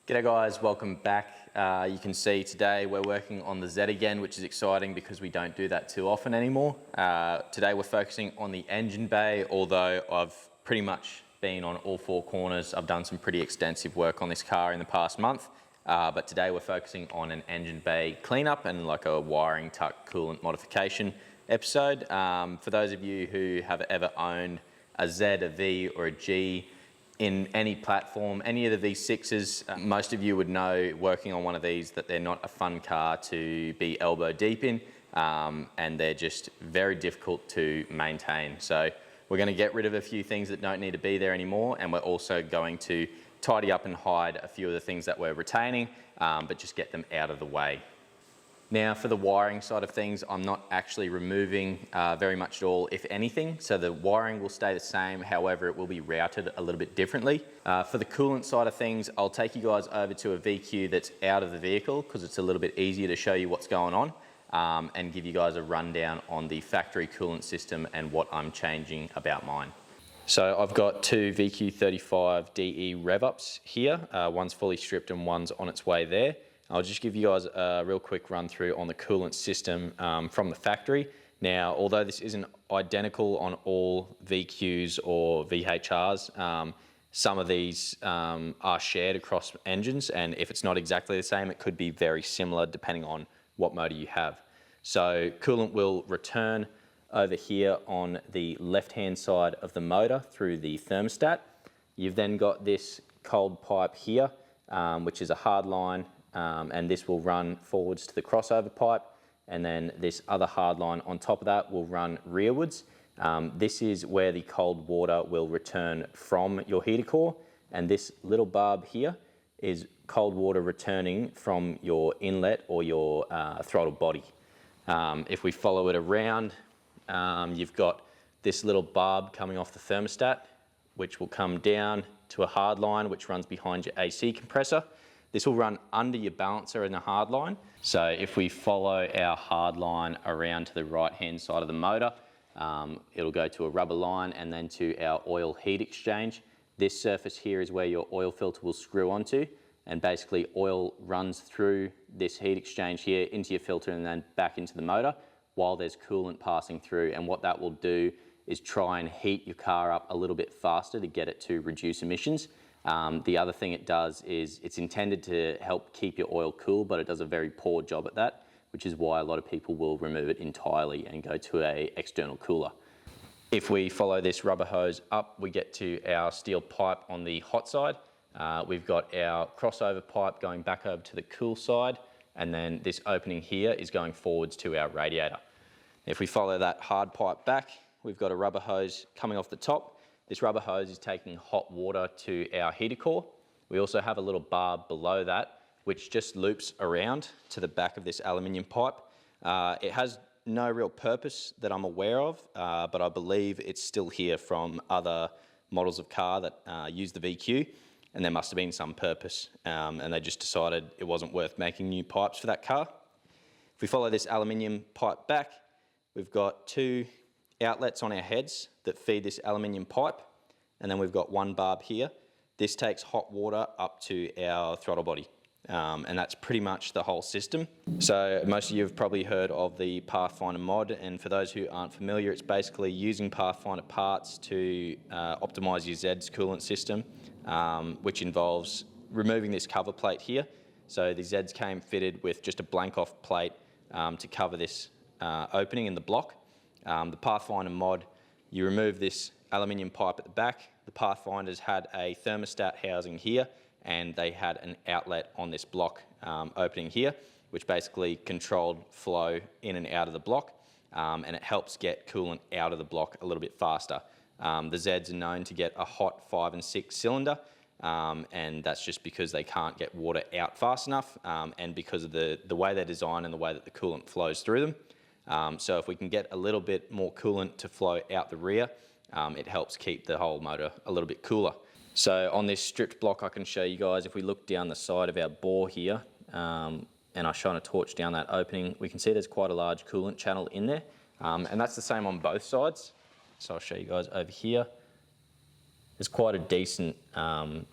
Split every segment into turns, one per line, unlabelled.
G'day guys, welcome back. You can see today we're working on the Z again, which is exciting because we don't do that too often anymore. Today we're focusing on the engine bay, although I've pretty much been on all four corners. I've done some pretty extensive work on this car in the past month, but today we're focusing on an engine bay cleanup and like a wiring tuck coolant modification episode. For those of you who have ever owned a Z, a V or a G, in any platform, any of the V6s, most of you would know working on one of these that they're not a fun car to be elbow deep in, and they're just very difficult to maintain. So we're going to get rid of a few things that don't need to be there anymore, and we're also going to tidy up and hide a few of the things that we're retaining, but just get them out of the way. Now for the wiring side of things, I'm not actually removing very much at all, if anything. So the wiring will stay the same, however it will be routed a little bit differently. For the coolant side of things, I'll take you guys over to a VQ that's out of the vehicle because it's a little bit easier to show you what's going on, and give you guys a rundown on the factory coolant system and what I'm changing about mine. So I've got two VQ35 DE rev ups here. One's fully stripped and one's on its way there. I'll just give you guys a real quick run through on the coolant system from the factory. Now, although this isn't identical on all VQs or VHRs, some of these are shared across engines, and if it's not exactly the same, it could be very similar depending on what motor you have. So coolant will return over here on the left-hand side of the motor through the thermostat. You've then got this cold pipe here, which is a hard line, and this will run forwards to the crossover pipe, and then this other hard line on top of that will run rearwards. This is where the cold water will return from your heater core, and this little barb here is cold water returning from your inlet or your throttle body. If we follow it around, you've got this little barb coming off the thermostat, which will come down to a hard line which runs behind your AC compressor. This will run under your balancer in the hard line. So if we follow our hard line around to the right hand side of the motor, it'll go to a rubber line and then to our oil heat exchange. This surface here is where your oil filter will screw onto, and basically oil runs through this heat exchange here into your filter and then back into the motor while there's coolant passing through. And what that will do is try and heat your car up a little bit faster to get it to reduce emissions. The other thing it does is it's intended to help keep your oil cool, but it does a very poor job at that, which is why a lot of people will remove it entirely and go to an external cooler. If we follow this rubber hose up, we get to our steel pipe on the hot side. We've got our crossover pipe going back over to the cool side, and then this opening here is going forwards to our radiator. If we follow that hard pipe back, we've got a rubber hose coming off the top. This rubber hose is taking hot water to our heater core. We also have a little barb below that, which just loops around to the back of this aluminium pipe. It has no real purpose that I'm aware of, but I believe it's still here from other models of car that use the VQ, and there must have been some purpose, and they just decided it wasn't worth making new pipes for that car. If we follow this aluminium pipe back, we've got two outlets on our heads that feed this aluminium pipe, and then we've got one barb here. This takes hot water up to our throttle body, and that's pretty much the whole system. So most of you have probably heard of the Pathfinder mod, and for those who aren't familiar, it's basically using Pathfinder parts to optimize your Z's coolant system, which involves removing this cover plate here. So the Z's came fitted with just a blank off plate to cover this opening in the block. The Pathfinder mod, you remove this aluminium pipe at the back. The Pathfinders had a thermostat housing here, and they had an outlet on this block opening here, which basically controlled flow in and out of the block, and it helps get coolant out of the block a little bit faster. The Z's are known to get a hot 5 and 6 cylinder, and that's just because they can't get water out fast enough, and because of the way they're designed and the way that the coolant flows through them. So if we can get a little bit more coolant to flow out the rear, it helps keep the whole motor a little bit cooler. So on this stripped block, I can show you guys, if we look down the side of our bore here, and I shine a torch down that opening, we can see there's quite a large coolant channel in there, and that's the same on both sides. So I'll show you guys over here. there's quite a decent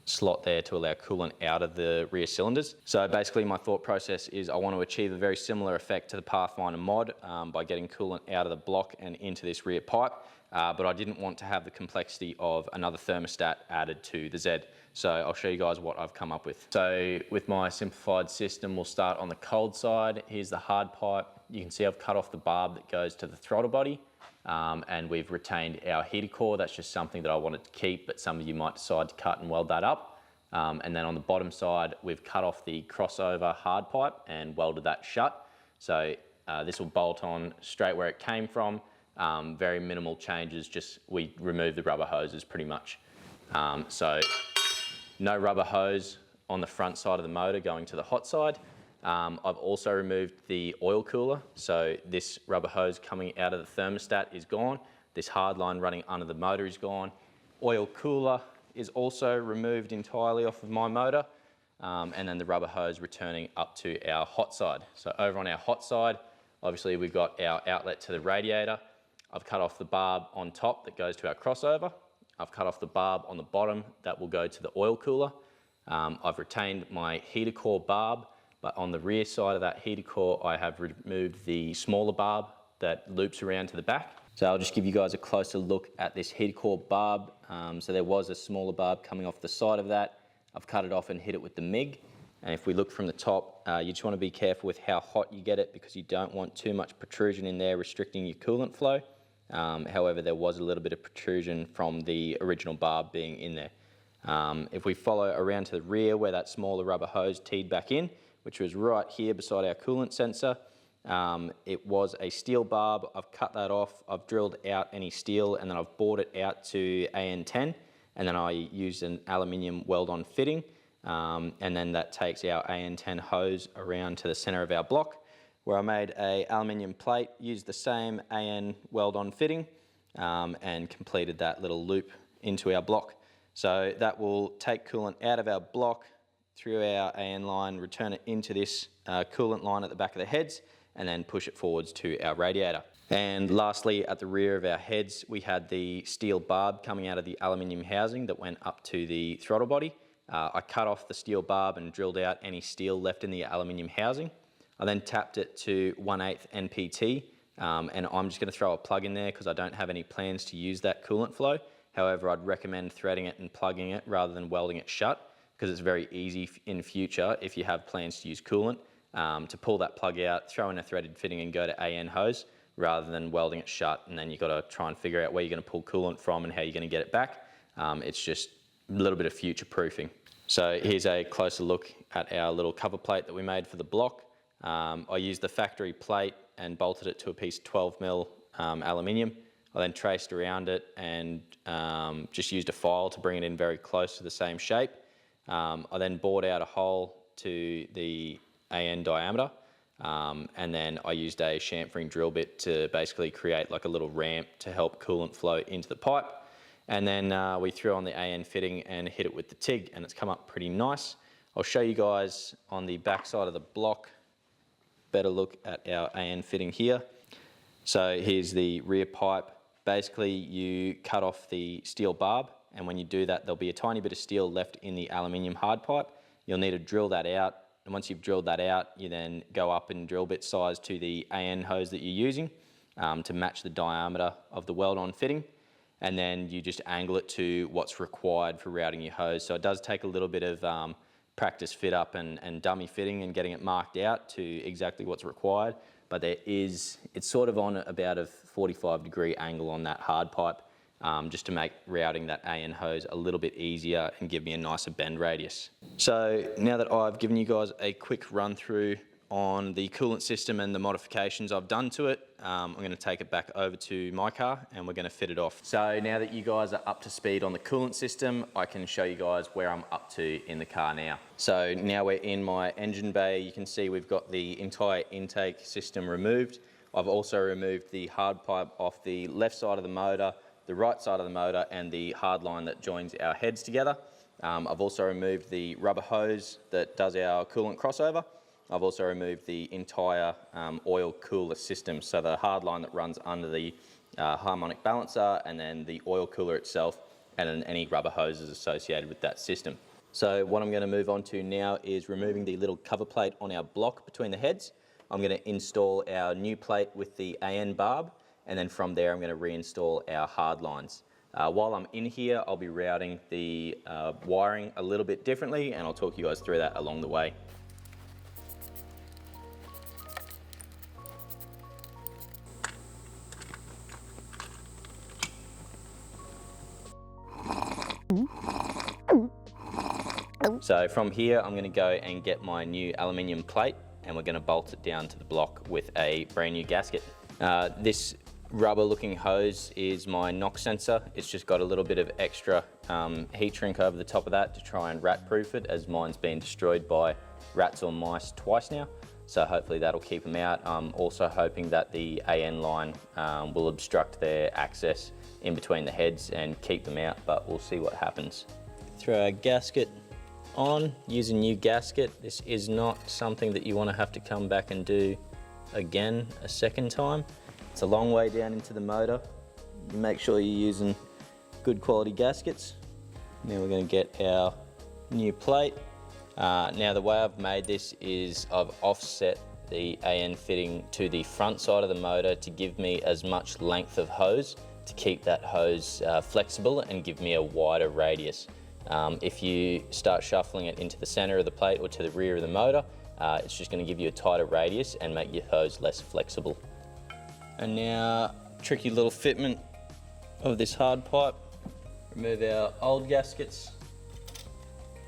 slot there to allow coolant out of the rear cylinders. So basically my thought process is I want to achieve a very similar effect to the Pathfinder mod by getting coolant out of the block and into this rear pipe, but I didn't want to have the complexity of another thermostat added to the Z. So I'll show you guys what I've come up with. So with my simplified system, we'll start on the cold side. Here's the hard pipe. You can see I've cut off the barb that goes to the throttle body. And we've retained our heater core. That's just something that I wanted to keep, but some of you might decide to cut and weld that up. And then on the bottom side, we've cut off the crossover hard pipe and welded that shut. So this will bolt on straight where it came from. Very minimal changes, just we removed the rubber hoses pretty much. So no rubber hose on the front side of the motor going to the hot side. I've also removed the oil cooler, so this rubber hose coming out of the thermostat is gone. This hard line running under the motor is gone. Oil cooler is also removed entirely off of my motor, and then the rubber hose returning up to our hot side. So over on our hot side, obviously we've got our outlet to the radiator. I've cut off the barb on top that goes to our crossover. I've cut off the barb on the bottom that will go to the oil cooler. I've retained my heater core barb, but on the rear side of that heater core, I have removed the smaller barb that loops around to the back. So I'll just give you guys a closer look at this heater core barb. So there was a smaller barb coming off the side of that. I've cut it off and hit it with the MIG. And if we look from the top, you just want to be careful with how hot you get it because you don't want too much protrusion in there restricting your coolant flow. However, there was a little bit of protrusion from the original barb being in there. If we follow around to the rear where that smaller rubber hose teed back in, which was right here beside our coolant sensor. It was a steel barb. I've cut that off. I've drilled out any steel and then I've bored it out to AN10, and then I used an aluminium weld-on fitting, and then that takes our AN10 hose around to the center of our block, where I made a aluminium plate, used the same AN weld-on fitting, and completed that little loop into our block. So that will take coolant out of our block, through our AN line, return it into this coolant line at the back of the heads, and then push it forwards to our radiator. And lastly, at the rear of our heads, we had the steel barb coming out of the aluminium housing that went up to the throttle body. I cut off the steel barb and drilled out any steel left in the aluminium housing. I then tapped it to 1/8 NPT, and I'm just going to throw a plug in there because I don't have any plans to use that coolant flow. However, I'd recommend threading it and plugging it rather than welding it shut, because it's very easy in future if you have plans to use coolant to pull that plug out, throw in a threaded fitting and go to AN hose rather than welding it shut, and then you've got to try and figure out where you're going to pull coolant from and how you're going to get it back. It's just a little bit of future proofing. So here's a closer look at our little cover plate that we made for the block. I used the factory plate and bolted it to a piece of 12mm aluminium. I then traced around it and just used a file to bring it in very close to the same shape. I then bored out a hole to the AN diameter, and then I used a chamfering drill bit to basically create like a little ramp to help coolant flow into the pipe. And then we threw on the AN fitting and hit it with the TIG, and it's come up pretty nice. I'll show you guys on the back side of the block, better look at our AN fitting here. So here's the rear pipe. Basically you cut off the steel barb, and when you do that, there'll be a tiny bit of steel left in the aluminium hard pipe. You'll need to drill that out, and once you've drilled that out, you then go up in drill bit size to the AN hose that you're using to match the diameter of the weld-on fitting, and then you just angle it to what's required for routing your hose. So it does take a little bit of practice fit up and dummy fitting and getting it marked out to exactly what's required, but it's sort of on about a 45-degree angle on that hard pipe, just to make routing that AN hose a little bit easier and give me a nicer bend radius. So now that I've given you guys a quick run through on the coolant system and the modifications I've done to it, I'm going to take it back over to my car and we're going to fit it off. So now that you guys are up to speed on the coolant system, I can show you guys where I'm up to in the car now. So now we're in my engine bay. You can see we've got the entire intake system removed. I've also removed the hard pipe off the left side of the motor, the right side of the motor, and the hard line that joins our heads together. I've also removed the rubber hose that does our coolant crossover. I've also removed the entire oil cooler system, so the hard line that runs under the harmonic balancer and then the oil cooler itself. and then any rubber hoses associated with that system. So what I'm going to move on to now is removing the little cover plate on our block between the heads. I'm going to install our new plate with the AN barb, and then from there I'm going to reinstall our hard lines. While I'm in here, I'll be routing the wiring a little bit differently, and I'll talk you guys through that along the way. So from here, I'm going to go and get my new aluminium plate, and we're going to bolt it down to the block with a brand new gasket. This rubber looking hose is my knock sensor. It's just got a little bit of extra heat shrink over the top of that to try and rat proof it, as mine's been destroyed by rats or mice twice now. So hopefully that'll keep them out. I'm also hoping that the AN line will obstruct their access in between the heads and keep them out, but we'll see what happens. Throw our gasket on, use a new gasket. This is not something that you want to have to come back and do again a second time. It's a long way down into the motor. Make sure you're using good quality gaskets. Now we're going to get our new plate. Now the way I've made this is I've offset the AN fitting to the front side of the motor to give me as much length of hose to keep that hose flexible and give me a wider radius. If you start shuffling it into the center of the plate or to the rear of the motor, it's just going to give you a tighter radius and make your hose less flexible. And now, tricky little fitment of this hard pipe. Remove our old gaskets,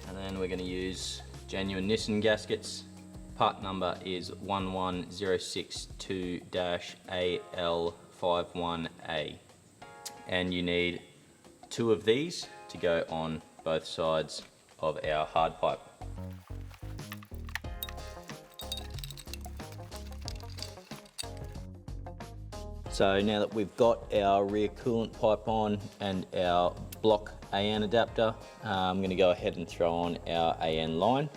and then we're going to use genuine Nissan gaskets. Part number is 11062-AL51A, and you need 2 of these to go on both sides of our hard pipe. So now that we've got our rear coolant pipe on and our block AN adapter, I'm going to go ahead and throw on our AN line.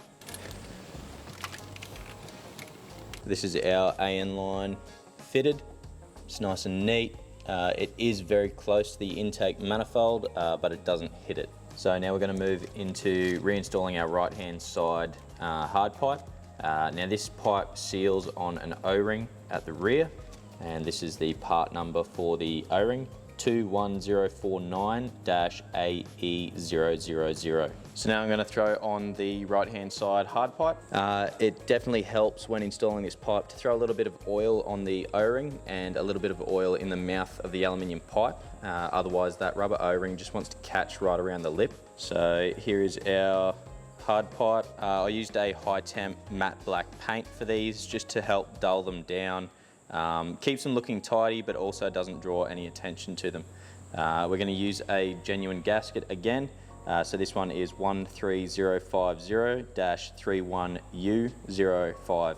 This is our AN line fitted. It's nice and neat. It is very close to the intake manifold, but it doesn't hit it. So now we're going to move into reinstalling our right hand side hard pipe. Now this pipe seals on an O-ring at the rear, and this is the part number for the O-ring, 21049-AE000. So now I'm going to throw on the right hand side hard pipe. It definitely helps when installing this pipe to throw a little bit of oil on the O-ring and a little bit of oil in the mouth of the aluminium pipe. Otherwise that rubber O-ring just wants to catch right around the lip. So here is our hard pipe. I used a high temp matte black paint for these just to help dull them down. Keeps them looking tidy, but also doesn't draw any attention to them. We're going to use a genuine gasket again. So this one is 13050-31U05.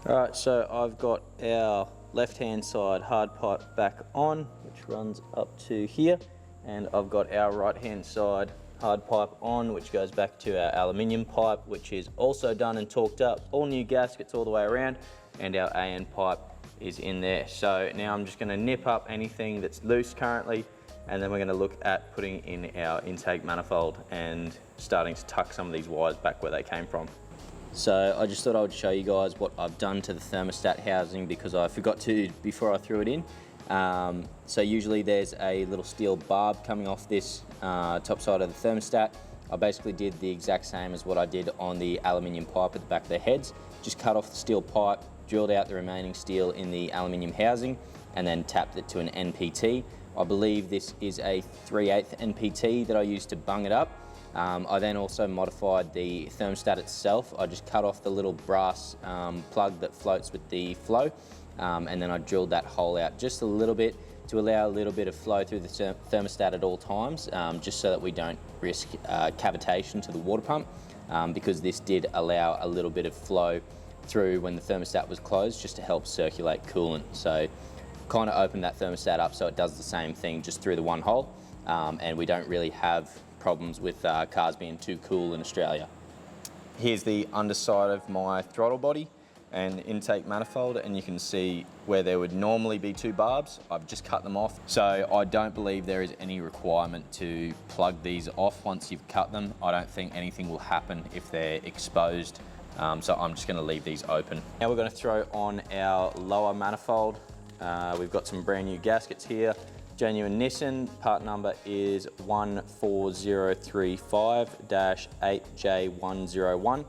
Alright, so I've got our left hand side hard pipe back on, which runs up to here, and I've got our right hand side hard pipe on, which goes back to our aluminium pipe, which is also done and torqued up, all new gaskets all the way around, and our AN pipe is in there. So now I'm just going to nip up anything that's loose currently, and then we're going to look at putting in our intake manifold and starting to tuck some of these wires back where they came from. So I just thought I would show you guys what I've done to the thermostat housing, because I forgot to before I threw it in. So usually there's a little steel barb coming off this top side of the thermostat. I basically did the exact same as what I did on the aluminium pipe at the back of the heads. Just cut off the steel pipe, drilled out the remaining steel in the aluminium housing, and then tapped it to an NPT. I believe this is a 3/8 NPT that I used to bung it up. I then also modified the thermostat itself. I just cut off the little brass plug that floats with the flow, and then I drilled that hole out just a little bit to allow a little bit of flow through the thermostat at all times, just so that we don't risk cavitation to the water pump, because this did allow a little bit of flow through when the thermostat was closed, just to help circulate coolant. So kind of open that thermostat up so it does the same thing just through the one hole, and we don't really have problems with cars being too cool in Australia. Here's the underside of my throttle body. and intake manifold, and you can see where there would normally be 2 barbs, I've just cut them off. So I don't believe there is any requirement to plug these off once you've cut them. I don't think anything will happen if they're exposed. So I'm just going to leave these open. Now we're going to throw on our lower manifold. We've got some brand new gaskets here. Genuine Nissan, part number is 14035-8J101,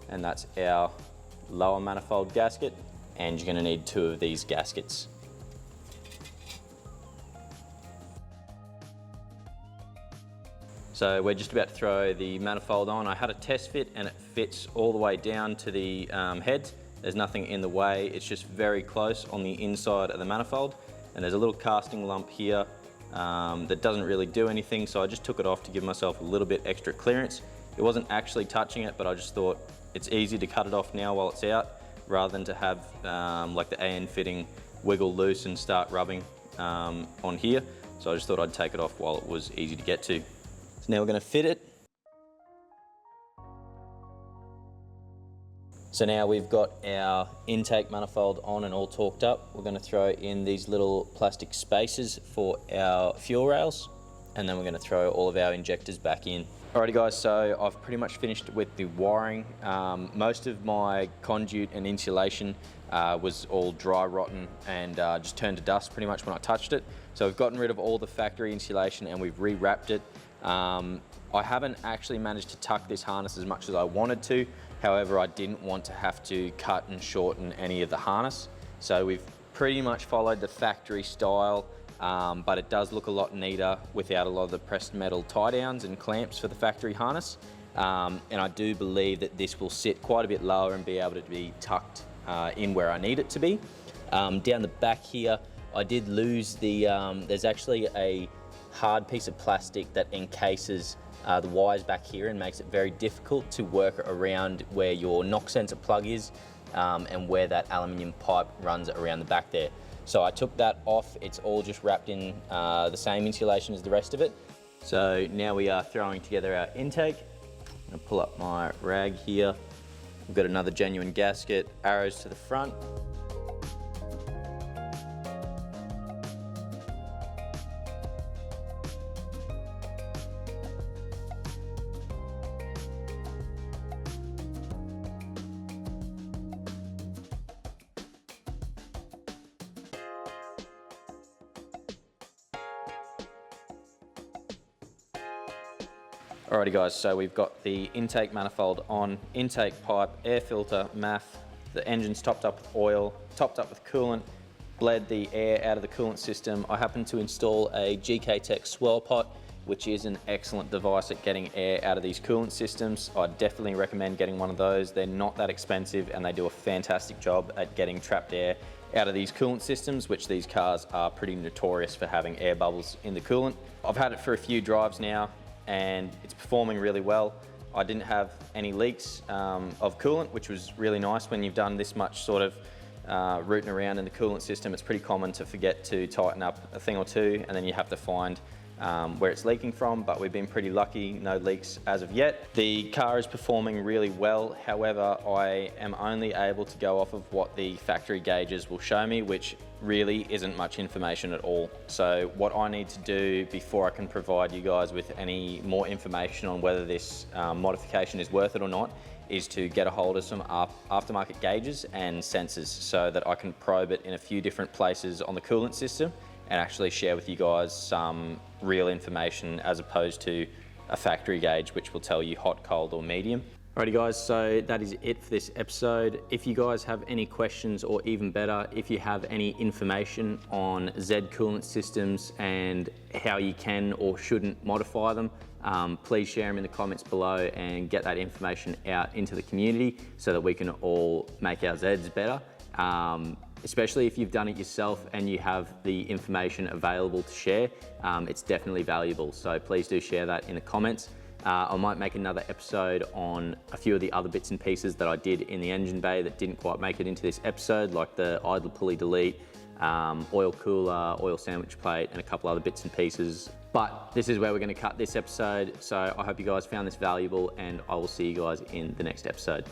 and that's our lower manifold gasket, and you're going to need 2 of these gaskets. So we're just about to throw the manifold on. I had a test fit and it fits all the way down to the head. There's nothing in the way, it's just very close on the inside of the manifold. And there's a little casting lump here that doesn't really do anything, so I just took it off to give myself a little bit extra clearance. It wasn't actually touching it, but I just thought it's easy to cut it off now while it's out, rather than to have like the AN fitting wiggle loose and start rubbing on here. So I just thought I'd take it off while it was easy to get to. So now we're going to fit it. So now we've got our intake manifold on and all torqued up. We're going to throw in these little plastic spacers for our fuel rails, and then we're going to throw all of our injectors back in. Alrighty guys, so I've pretty much finished with the wiring. Most of my conduit and insulation was all dry rotten and just turned to dust pretty much when I touched it. So we've gotten rid of all the factory insulation and we've re-wrapped it. I haven't actually managed to tuck this harness as much as I wanted to. However, I didn't want to have to cut and shorten any of the harness. So we've pretty much followed the factory style, but it does look a lot neater without a lot of the pressed metal tie downs and clamps for the factory harness. And I do believe that this will sit quite a bit lower and be able to be tucked in where I need it to be. Down the back here, I did lose the, there's actually a hard piece of plastic that encases the wires back here and makes it very difficult to work around where your knock sensor plug is and where that aluminium pipe runs around the back there. So I took that off. It's all just wrapped in the same insulation as the rest of it. So now we are throwing together our intake. I'm gonna pull up my rag here. We've got another genuine gasket, arrows to the front. Alrighty guys, so we've got the intake manifold on, intake pipe, air filter, MAF, the engine's topped up with oil, topped up with coolant, bled the air out of the coolant system. I happen to install a GK Tech swirl pot, which is an excellent device at getting air out of these coolant systems. I definitely recommend getting one of those. They're not that expensive and they do a fantastic job at getting trapped air out of these coolant systems, which these cars are pretty notorious for having air bubbles in the coolant. I've had it for a few drives now, and it's performing really well. I didn't have any leaks of coolant, which was really nice. When you've done this much sort of rooting around in the coolant system, it's pretty common to forget to tighten up a thing or two, and then you have to find where it's leaking from, but we've been pretty lucky, no leaks as of yet. The car is performing really well. However, I am only able to go off of what the factory gauges will show me, which really isn't much information at all. So what I need to do before I can provide you guys with any more information on whether this modification is worth it or not is to get a hold of some aftermarket gauges and sensors so that I can probe it in a few different places on the coolant system and actually share with you guys some real information as opposed to a factory gauge which will tell you hot, cold or medium. Alrighty guys, so that is it for this episode. If you guys have any questions, or even better, if you have any information on Z coolant systems and how you can or shouldn't modify them, please share them in the comments below and get that information out into the community so that we can all make our Zs better. Especially if you've done it yourself and you have the information available to share, it's definitely valuable. So please do share that in the comments. I might make another episode on a few of the other bits and pieces that I did in the engine bay that didn't quite make it into this episode, like the idler pulley delete, oil cooler, oil sandwich plate, and a couple other bits and pieces. But this is where we're going to cut this episode. So I hope you guys found this valuable, and I will see you guys in the next episode.